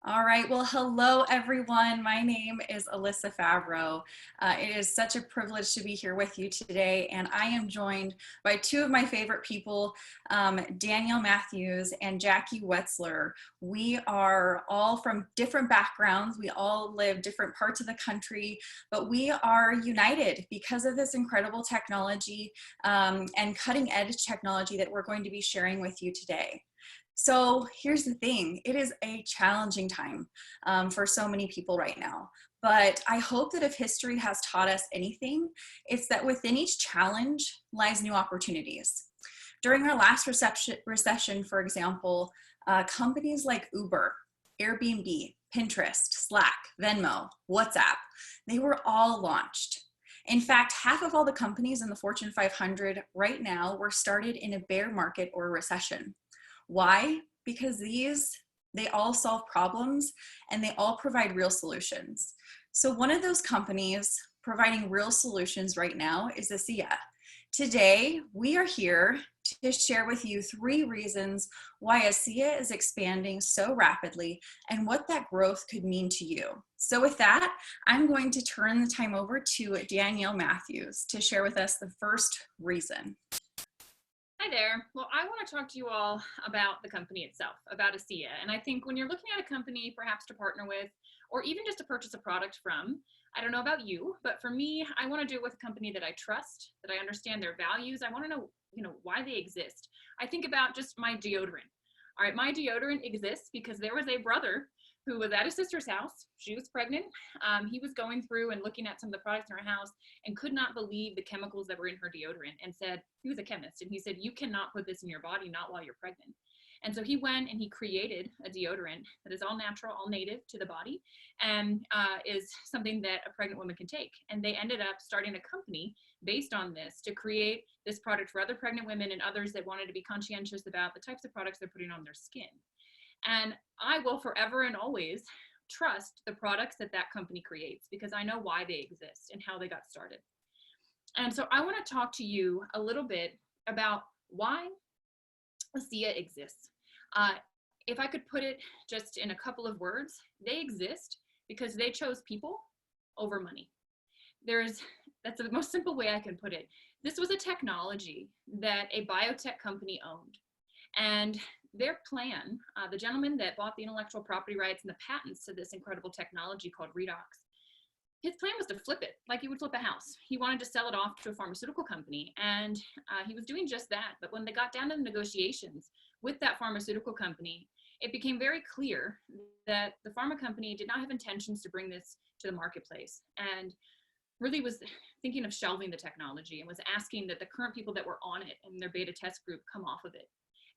All right. Well, hello, everyone. My name is Alyssa Favreau. It is such a privilege to be here with you today, and I am joined by two of my favorite people, Danielle Matthews and Jackie Wetzler. We are all from different backgrounds. We all live different parts of the country, but we are united because of this incredible technology and cutting edge technology that we're going to be sharing with you today. So here's the thing, it is a challenging time for so many people right now. But I hope that if history has taught us anything, it's that within each challenge lies new opportunities. During our last recession, for example, companies like Uber, Airbnb, Pinterest, Slack, Venmo, WhatsApp, they were all launched. In fact, half of all the companies in the Fortune 500 right now were started in a bear market or a recession. Why? Because they all solve problems and they all provide real solutions. So one of those companies providing real solutions right now is Alyssa. Today, we are here to share with you 3 reasons why Alyssa is expanding so rapidly and what that growth could mean to you. So with that, I'm going to turn the time over to Danielle Matthews to share with us the first reason. Hi there. Well, I want to talk to you all about the company itself, about Alyssa. And I think when you're looking at a company perhaps to partner with, or even just to purchase a product from, I don't know about you, but for me, I want to do it with a company that I trust, that I understand their values. I want to know, why they exist. I think about just my deodorant. All right, my deodorant exists because there was a brother who was at his sister's house. She was pregnant. He was going through and looking at some of the products in her house and could not believe the chemicals that were in her deodorant and said, he was a chemist, and he said, you cannot put this in your body, not while you're pregnant. And so he went and he created a deodorant that is all natural, all native to the body, and is something that a pregnant woman can take. And they ended up starting a company based on this to create this product for other pregnant women and others that wanted to be conscientious about the types of products they're putting on their skin. And I will forever and always trust the products that that company creates because I know why they exist and how they got started. And so I want to talk to you a little bit about why Alyssa exists. If I could put it just in a couple of words, they exist because they chose people over money. That's the most simple way I can put it. This was a technology that a biotech company owned. And their plan, the gentleman that bought the intellectual property rights and the patents to this incredible technology called redox, his plan was to flip it like he would flip a house. He wanted to sell it off to a pharmaceutical company, and he was doing just that. But when they got down to the negotiations with that pharmaceutical company, it became very clear that the pharma company did not have intentions to bring this to the marketplace and really was thinking of shelving the technology and was asking that the current people that were on it in their beta test group come off of it.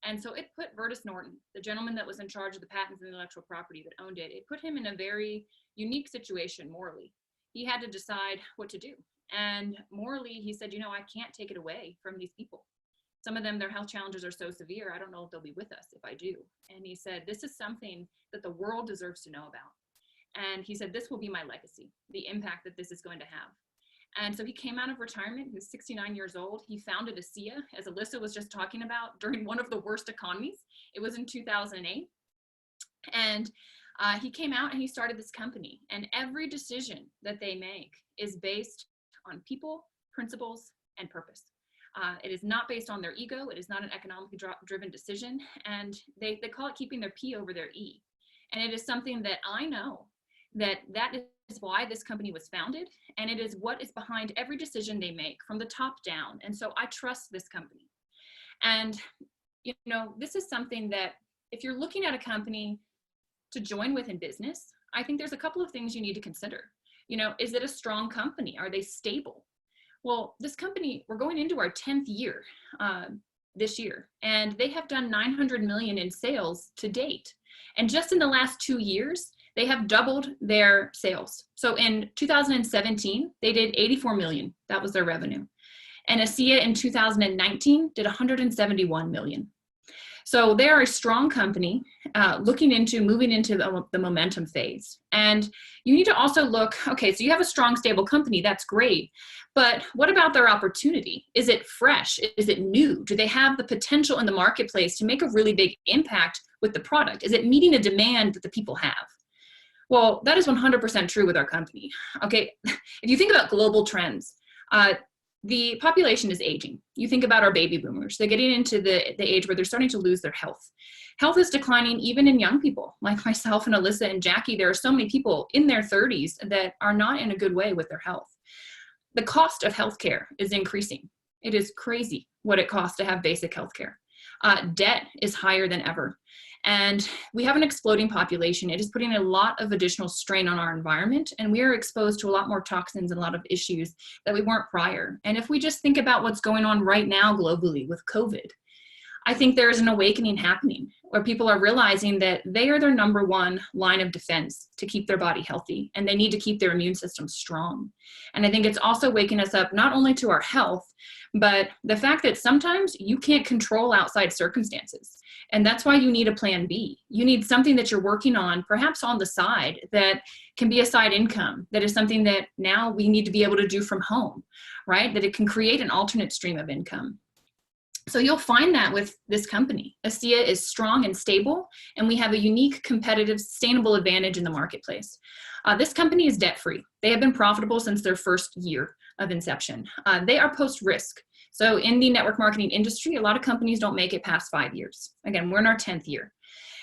And so it put Virtus Norton, the gentleman that was in charge of the patents and intellectual property that owned it, it put him in a very unique situation morally. He had to decide what to do. And morally, he said, I can't take it away from these people. Some of them, their health challenges are so severe, I don't know if they'll be with us if I do. And he said, this is something that the world deserves to know about. And he said, this will be my legacy, the impact that this is going to have. And so he came out of retirement. He was 69 years old. He founded Alyssa, as Alyssa was just talking about, during one of the worst economies. It was in 2008. And he came out and he started this company. And every decision that they make is based on people, principles, and purpose. It is not based on their ego. It is not an economically driven decision. And they call it keeping their P over their E. And it is something that I know that is why this company was founded, and it is what is behind every decision they make from the top down. And so I trust this company. And, this is something that if you're looking at a company to join with in business, I think there's a couple of things you need to consider. Is it a strong company? Are they stable? Well, this company, we're going into our 10th year this year, and they have done 900 million in sales to date. And just in the last 2 years, they have doubled their sales. So in 2017, they did 84 million. That was their revenue. And Alyssa in 2019 did 171 million. So they are a strong company moving into the momentum phase. And you need to also look, okay, so you have a strong, stable company. That's great. But what about their opportunity? Is it fresh? Is it new? Do they have the potential in the marketplace to make a really big impact with the product? Is it meeting a demand that the people have? Well, that is 100% true with our company. Okay, if you think about global trends, the population is aging. You think about our baby boomers. They're getting into the age where they're starting to lose their health. Health is declining even in young people like myself and Alyssa and Jackie. There are so many people in their 30s that are not in a good way with their health. The cost of healthcare is increasing. It is crazy what it costs to have basic healthcare. Debt is higher than ever. And we have an exploding population. It is putting a lot of additional strain on our environment, and we are exposed to a lot more toxins and a lot of issues that we weren't prior. And if we just think about what's going on right now globally with COVID, I think there is an awakening happening where people are realizing that they are their number one line of defense to keep their body healthy, and they need to keep their immune system strong. And I think it's also waking us up not only to our health, but the fact that sometimes you can't control outside circumstances. And that's why you need a plan B. You need something that you're working on, perhaps on the side, that can be a side income, that is something that now we need to be able to do from home, right? That it can create an alternate stream of income. So you'll find that with this company. ASEA is strong and stable, and we have a unique, competitive, sustainable advantage in the marketplace. This company is debt-free. They have been profitable since their first year of inception. They are post-risk. So in the network marketing industry, a lot of companies don't make it past 5 years. Again, we're in our 10th year.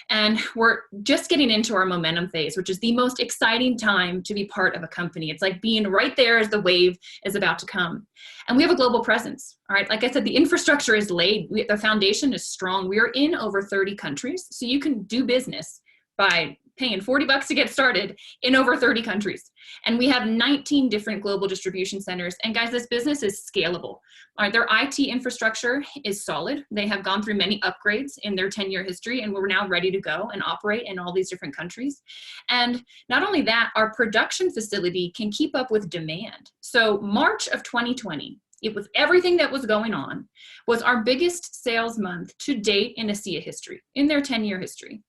And we're just getting into our momentum phase, which is the most exciting time to be part of a company. It's like being right there as the wave is about to come. And we have a global presence, all right? Like I said, the infrastructure is laid. The foundation is strong. We are in over 30 countries. So you can do business by paying $40 to get started in over 30 countries. And we have 19 different global distribution centers. And guys, this business is scalable. All right, their IT infrastructure is solid. They have gone through many upgrades in their 10-year history, and we're now ready to go and operate in all these different countries. And not only that, our production facility can keep up with demand. So March of 2020, it was everything that was going on, was our biggest sales month to date in ASEA history, in their 10-year history.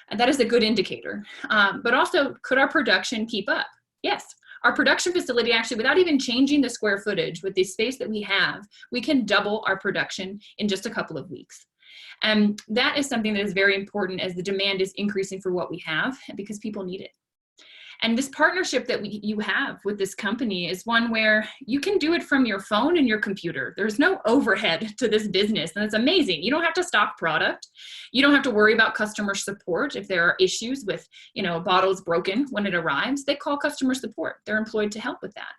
And that is a good indicator. But also, could our production keep up? Yes. Our production facility, actually, without even changing the square footage, with the space that we have, we can double our production in just a couple of weeks. And that is something that is very important as the demand is increasing for what we have, because people need it. And this partnership that you have with this company is one where you can do it from your phone and your computer. There's no overhead to this business, and it's amazing. You don't have to stock product. You don't have to worry about customer support if there are issues with, a bottle's broken when it arrives. They call customer support. They're employed to help with that.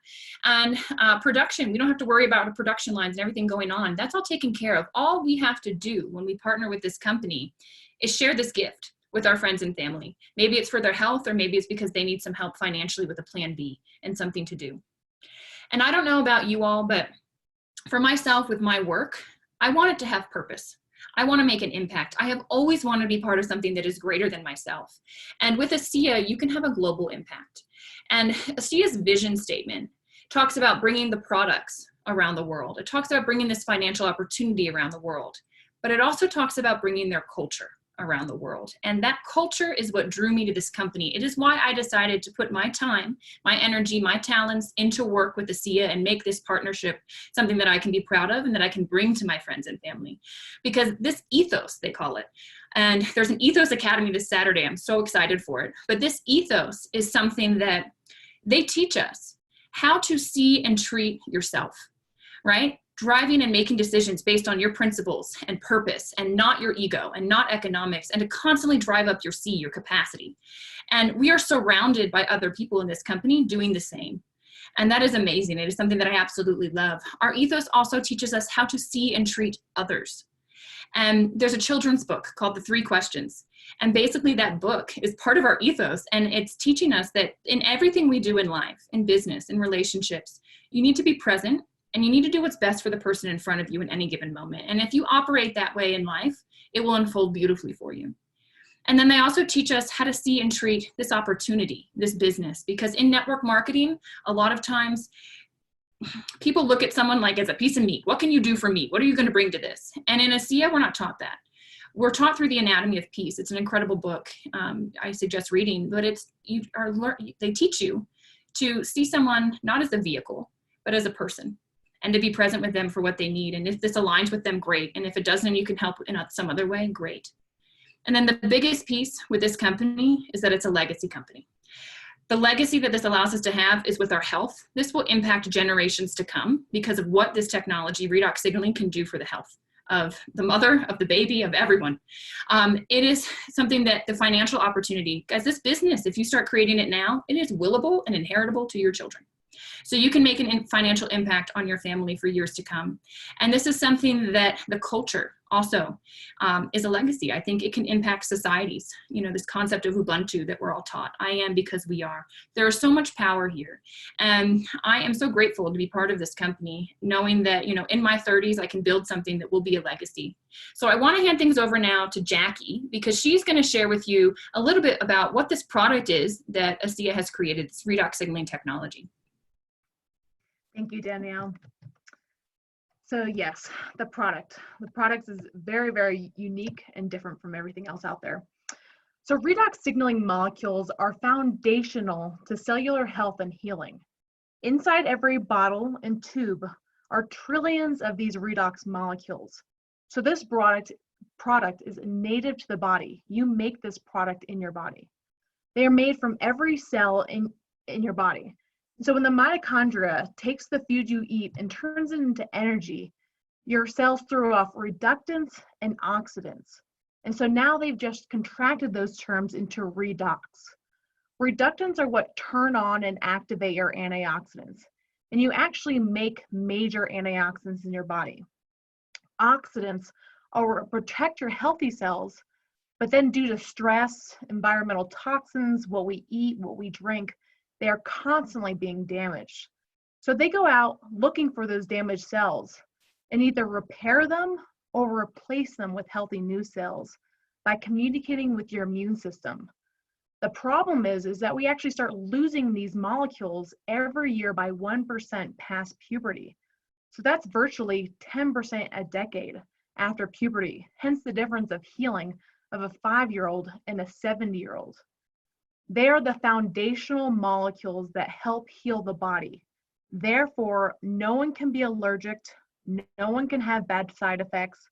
And production, we don't have to worry about the production lines and everything going on. That's all taken care of. All we have to do when we partner with this company is share this gift with our friends and family. Maybe it's for their health, or maybe it's because they need some help financially with a plan B and something to do. And I don't know about you all, but for myself with my work, I want it to have purpose. I want to make an impact. I have always wanted to be part of something that is greater than myself. And with ASEA, you can have a global impact. And ASEA's vision statement talks about bringing the products around the world. It talks about bringing this financial opportunity around the world, but it also talks about bringing their culture around the world. And that culture is what drew me to this company. It is why I decided to put my time, my energy, my talents into work with ASEA and make this partnership something that I can be proud of and that I can bring to my friends and family. Because this ethos, they call it, and there's an Ethos Academy this Saturday. I'm so excited for it. But this ethos is something that they teach us how to see and treat yourself, right? Driving and making decisions based on your principles and purpose, and not your ego and not economics, and to constantly drive up your capacity. And we are surrounded by other people in this company doing the same. And that is amazing. It is something that I absolutely love. Our ethos also teaches us how to see and treat others. And there's a children's book called The 3 Questions. And basically that book is part of our ethos. And it's teaching us that in everything we do in life, in business, in relationships, you need to be present. And you need to do what's best for the person in front of you in any given moment. And if you operate that way in life, it will unfold beautifully for you. And then they also teach us how to see and treat this opportunity, this business, because in network marketing, a lot of times people look at someone like as a piece of meat. What can you do for me? What are you going to bring to this? And in ASEA, we're not taught that. We're taught through The Anatomy of Peace. It's an incredible book. I suggest reading, but they teach you to see someone not as a vehicle, but as a person, and to be present with them for what they need. And if this aligns with them, great. And if it doesn't, you can help in some other way, great. And then the biggest piece with this company is that it's a legacy company. The legacy that this allows us to have is with our health. This will impact generations to come because of what this technology, redox signaling, can do for the health of the mother, of the baby, of everyone. It is something that the financial opportunity, guys, this business, if you start creating it now, it is willable and inheritable to your children. So you can make an financial impact on your family for years to come. And this is something that the culture also is a legacy. I think it can impact societies. You know, this concept of Ubuntu that we're all taught. I am because we are. There is so much power here. And I am so grateful to be part of this company, knowing that, you know, in my 30s, I can build something that will be a legacy. So I want to hand things over now to Jackie, because she's going to share with you a little bit about what this product is that ASEA has created, this redox signaling technology. Thank you, Danielle. So yes, the product. The product is very, very unique and different from everything else out there. So redox signaling molecules are foundational to cellular health and healing. Inside every bottle and tube are trillions of these redox molecules. So this product is native to the body. You make this product in your body. They are made from every cell in your body. So when the mitochondria takes the food you eat and turns it into energy, your cells throw off reductants and oxidants. And so now they've just contracted those terms into redox. Reductants are what turn on and activate your antioxidants. And you actually make major antioxidants in your body. Oxidants are what protect your healthy cells, but then due to stress, environmental toxins, what we eat, what we drink, they are constantly being damaged. So they go out looking for those damaged cells and either repair them or replace them with healthy new cells by communicating with your immune system. The problem is that we actually start losing these molecules every year by 1% past puberty. So that's virtually 10% a decade after puberty, hence the difference of healing of a 5-year-old and a 70-year-old. They are the foundational molecules that help heal the body. Therefore, no one can be allergic, no one can have bad side effects,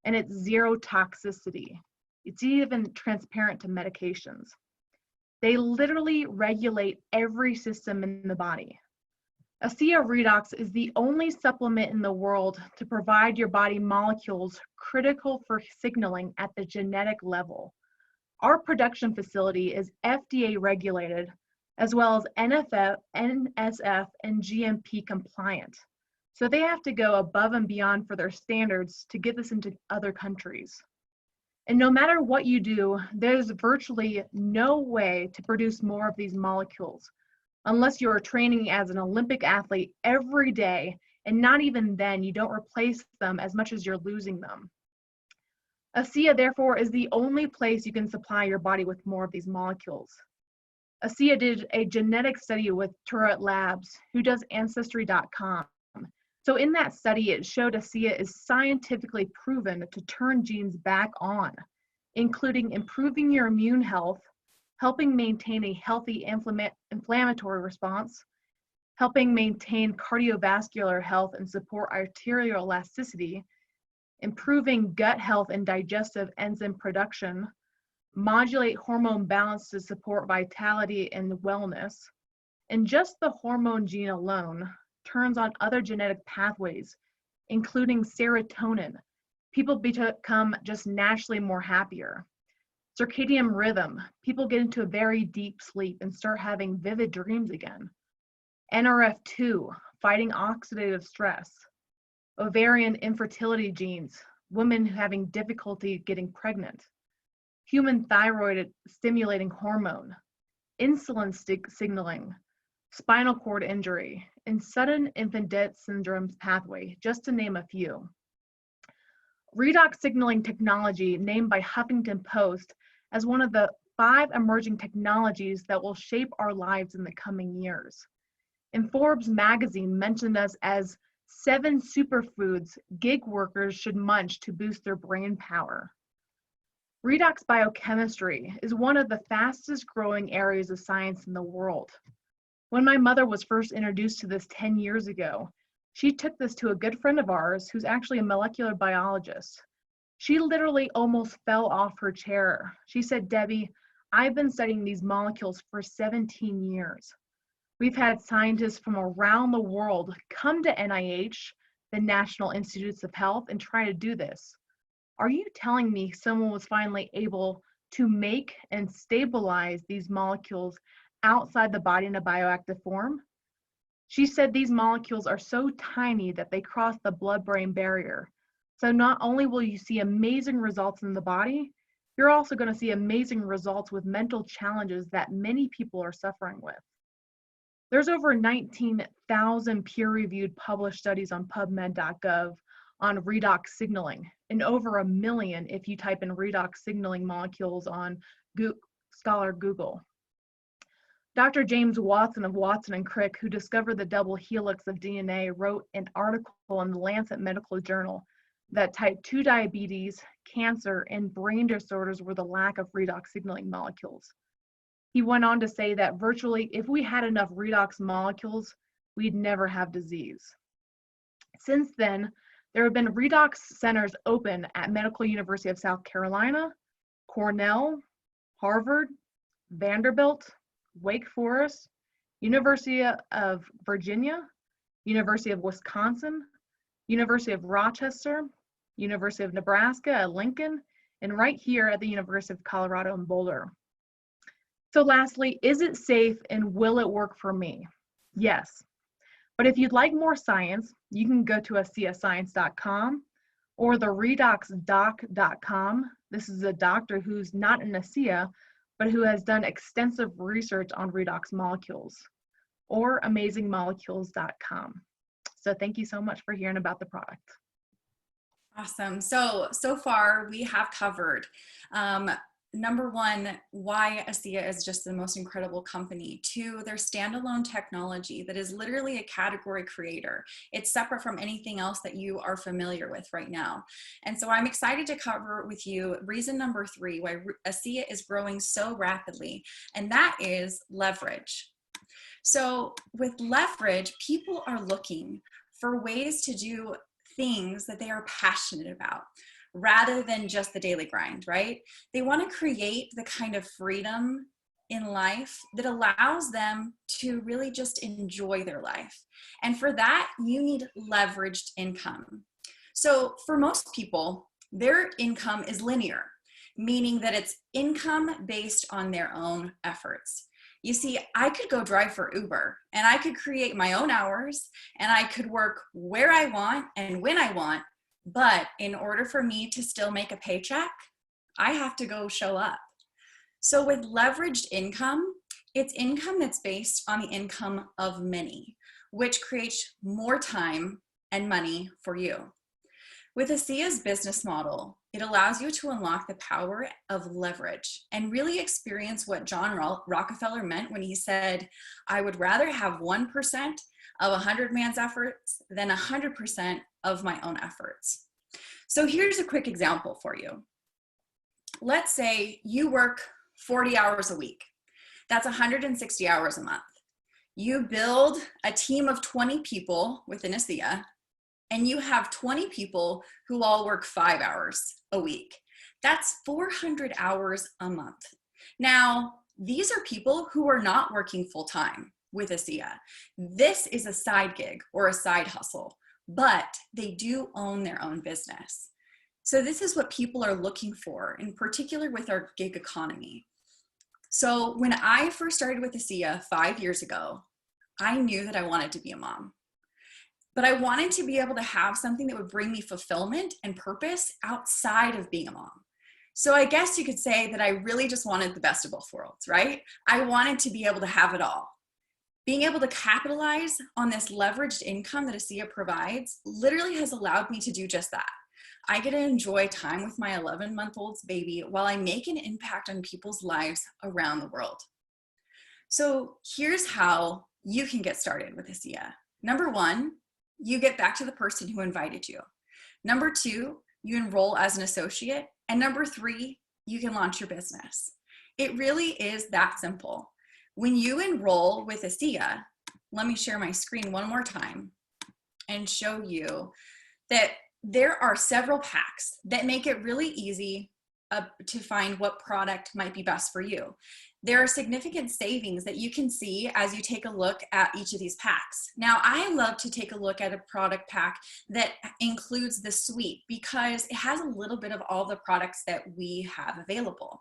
and it's zero toxicity. It's even transparent to medications. They literally regulate every system in the body. ASEA Redox is the only supplement in the world to provide your body molecules critical for signaling at the genetic level. Our production facility is FDA regulated, as well as NSF and GMP compliant. So they have to go above and beyond for their standards to get this into other countries. And no matter what you do, there's virtually no way to produce more of these molecules unless you are training as an Olympic athlete every day, and not even then, you don't replace them as much as you're losing them. ASEA, therefore, is the only place you can supply your body with more of these molecules. ASEA did a genetic study with Turret Labs, who does Ancestry.com. So in that study, it showed ASEA is scientifically proven to turn genes back on, including improving your immune health, helping maintain a healthy inflammatory response, helping maintain cardiovascular health and support arterial elasticity, improving gut health and digestive enzyme production, modulate hormone balance to support vitality and wellness, and just the hormone gene alone turns on other genetic pathways, including serotonin. People become just naturally more happier. Circadian rhythm, people get into a very deep sleep and start having vivid dreams again. NRF2, fighting oxidative stress. Ovarian infertility genes, women having difficulty getting pregnant. Human thyroid stimulating hormone. Insulin signaling. Spinal cord injury, and sudden infant death syndrome pathway, just to name a few. Redox signaling technology, named by Huffington Post as one of the 5 emerging technologies that will shape our lives in the coming years. And Forbes magazine mentioned us as 7 superfoods gig workers should munch to boost their brain power. Redox biochemistry is one of the fastest growing areas of science in the world. When my mother was first introduced to this 10 years ago, she took this to a good friend of ours who's actually a molecular biologist. She literally almost fell off her chair. She said, "Debbie, I've been studying these molecules for 17 years. We've had scientists from around the world come to NIH, the National Institutes of Health, and try to do this. Are you telling me someone was finally able to make and stabilize these molecules outside the body in a bioactive form? She said these molecules are so tiny that they cross the blood-brain barrier. So not only will you see amazing results in the body, you're also going to see amazing results with mental challenges that many people are suffering with. There's over 19,000 peer-reviewed published studies on PubMed.gov on redox signaling, and over 1 million if you type in redox signaling molecules on Scholar Google. Dr. James Watson of Watson and Crick, who discovered the double helix of DNA, wrote an article in the Lancet Medical Journal that type 2 diabetes, cancer, and brain disorders were the lack of redox signaling molecules. He went on to say that virtually, if we had enough redox molecules, we'd never have disease. Since then, there have been redox centers open at Medical University of South Carolina, Cornell, Harvard, Vanderbilt, Wake Forest, University of Virginia, University of Wisconsin, University of Rochester, University of Nebraska at Lincoln, and right here at the University of Colorado in Boulder. So lastly, is it safe and will it work for me? Yes. But if you'd like more science, you can go to ASEAScience.com or the redoxdoc.com. This is a doctor who's not an ASEA, but who has done extensive research on redox molecules, or amazingmolecules.com. So thank you so much for hearing about the product. Awesome. So far we have covered number one, why ASEA is just the most incredible company. Two, their standalone technology that is literally a category creator. It's separate from anything else that you are familiar with right now. And so I'm excited to cover with you reason number three, why ASEA is growing so rapidly, and that is leverage. So with leverage, people are looking for ways to do things that they are passionate about, rather than just the daily grind, right? They want to create the kind of freedom in life that allows them to really just enjoy their life. And for that, you need leveraged income. So for most people, their income is linear, meaning that it's income based on their own efforts. You see, I could go drive for Uber and I could create my own hours and I could work where I want and when I want. But in order for me to still make a paycheck, I have to go show up. So with leveraged income, it's income that's based on the income of many, which creates more time and money for you. With ASEA's business model, it allows you to unlock the power of leverage and really experience what John Rockefeller meant when he said, I would rather have 1% of 100 man's efforts than 100% of my own efforts. So here's a quick example for you. Let's say you work 40 hours a week. That's 160 hours a month. You build a team of 20 people within ASEA, and you have 20 people who all work 5 hours a week. That's 400 hours a month. Now, these are people who are not working full-time with ASEA. This is a side gig or a side hustle, but they do own their own business. So this is what people are looking for, in particular with our gig economy. So when I first started with ASEA 5 years ago, I knew that I wanted to be a mom. But I wanted to be able to have something that would bring me fulfillment and purpose outside of being a mom. So I guess you could say that I really just wanted the best of both worlds, right? I wanted to be able to have it all. Being able to capitalize on this leveraged income that ASEA provides literally has allowed me to do just that. I get to enjoy time with my 11-month-old's baby while I make an impact on people's lives around the world. So here's how you can get started with ASEA. Number one, you get back to the person who invited you. Number two, you enroll as an associate. And number three, you can launch your business. It really is that simple. When you enroll with ASEA, let me share my screen one more time and show you that there are several packs that make it really easy to find what product might be best for you. There are significant savings that you can see as you take a look at each of these packs. Now, I love to take a look at a product pack that includes the suite because it has a little bit of all the products that we have available.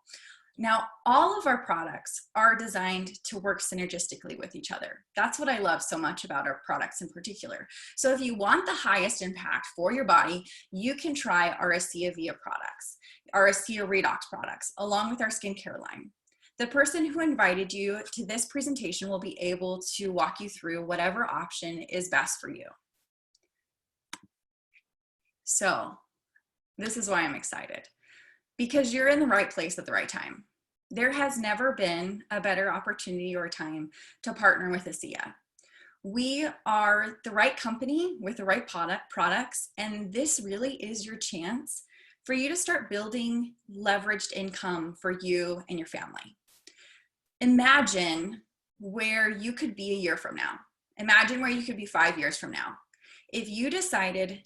Now, all of our products are designed to work synergistically with each other. That's what I love so much about our products in particular. So if you want the highest impact for your body, you can try our ASEA Via products, our ASEA Redox products, along with our skincare line. The person who invited you to this presentation will be able to walk you through whatever option is best for you. So this is why I'm excited, because you're in the right place at the right time. There has never been a better opportunity or time to partner with ASEA. We are the right company with the right products, and this really is your chance for you to start building leveraged income for you and your family. Imagine where you could be a year from now. Imagine where you could be 5 years from now. If you decided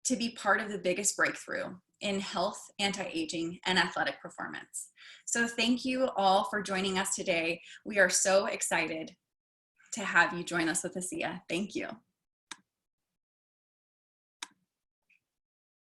to be part of the biggest breakthrough in health, anti-aging, and athletic performance. So thank you all for joining us today. We are so excited to have you join us with ASEA. Thank you.